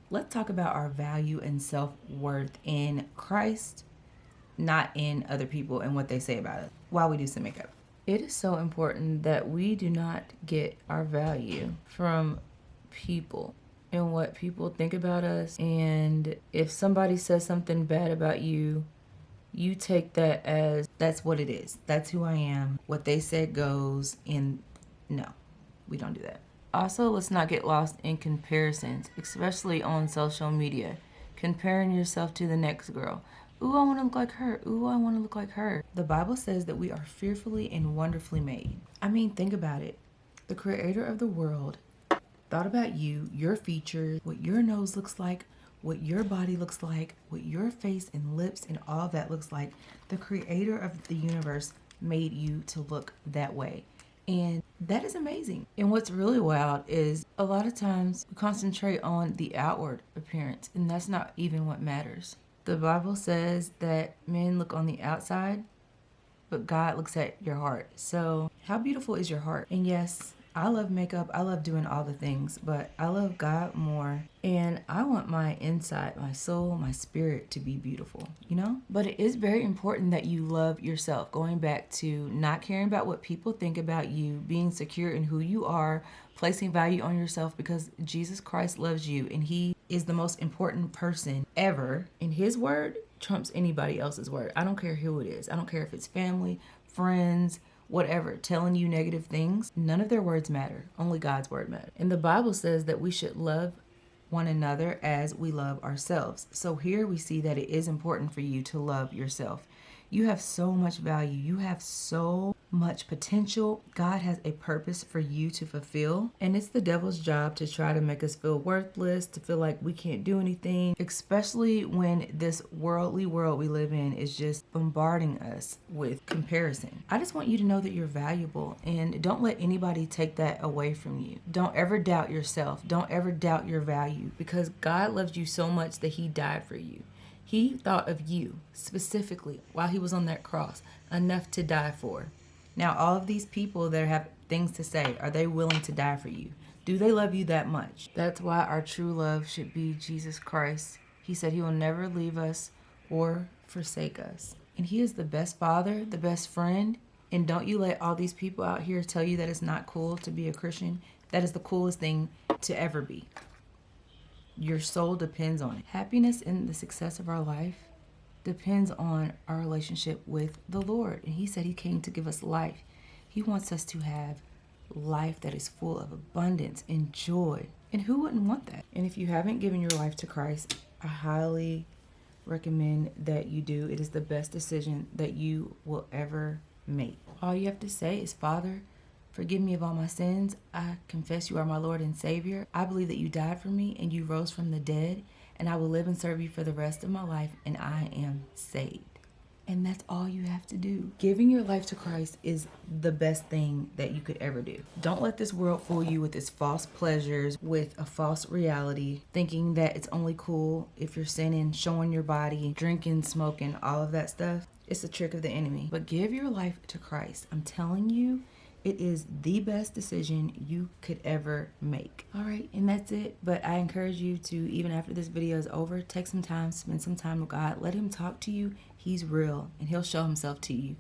let's talk about our value and self-worth in Christ, not in other people and what they say about us while we do some makeup. It is so important that we do not get our value from people and what people think about us. And if somebody says something bad about you, you take that as that's what it is. That's who I am. What they said goes. And no, we don't do that. Also, let's not get lost in comparisons, especially on social media. Comparing yourself to the next girl. Ooh, I want to look like her. Ooh, I want to look like her. The Bible says that we are fearfully and wonderfully made. I mean, think about it. The creator of the world thought about you, your features, what your nose looks like, what your body looks like, what your face and lips and all that looks like. The creator of the universe made you to look that way. And that is amazing. And what's really wild is a lot of times we concentrate on the outward appearance, and that's not even what matters. The Bible says that men look on the outside, but God looks at your heart. So how beautiful is your heart? And yes, I love makeup. I love doing all the things, but I love God more. And I want my inside, my soul, my spirit to be beautiful, you know? But it is very important that you love yourself. Going back to not caring about what people think about you, being secure in who you are, placing value on yourself because Jesus Christ loves you and he is the most important person ever. And his word trumps anybody else's word. I don't care who it is. I don't care if it's family, friends, whatever, telling you negative things. None of their words matter. Only God's word matters. And the Bible says that we should love one another as we love ourselves. So here we see that it is important for you to love yourself. You have so much value. You have so much potential. God has a purpose for you to fulfill. And it's the devil's job to try to make us feel worthless, to feel like we can't do anything, especially when this worldly world we live in is just bombarding us with comparison. I just want you to know that you're valuable and don't let anybody take that away from you. Don't ever doubt yourself. Don't ever doubt your value because God loves you so much that he died for you. He thought of you specifically while he was on that cross, enough to die for. Now, all of these people that have things to say, are they willing to die for you? Do they love you that much? That's why our true love should be Jesus Christ. He said he will never leave us or forsake us. And he is the best father, the best friend. And don't you let all these people out here tell you that it's not cool to be a Christian. That is the coolest thing to ever be. Your soul depends on it. Happiness and the success of our life depends on our relationship with the Lord. And he said he came to give us life. He wants us to have life that is full of abundance and joy. And who wouldn't want that? And if you haven't given your life to Christ, I highly recommend that you do. It is the best decision that you will ever make. All you have to say is, Father, forgive me of all my sins. I confess you are my Lord and Savior. I believe that you died for me and you rose from the dead, and I will live and serve you for the rest of my life, and I am saved. And that's all you have to do. Giving your life to Christ is the best thing that you could ever do. Don't let this world fool you with its false pleasures, with a false reality, thinking that it's only cool if you're sinning, showing your body, drinking, smoking, all of that stuff. It's a trick of the enemy. But give your life to Christ. I'm telling you, it is the best decision you could ever make. All right, and that's it. But I encourage you to, even after this video is over, take some time, spend some time with God. Let him talk to you. He's real, and he'll show himself to you.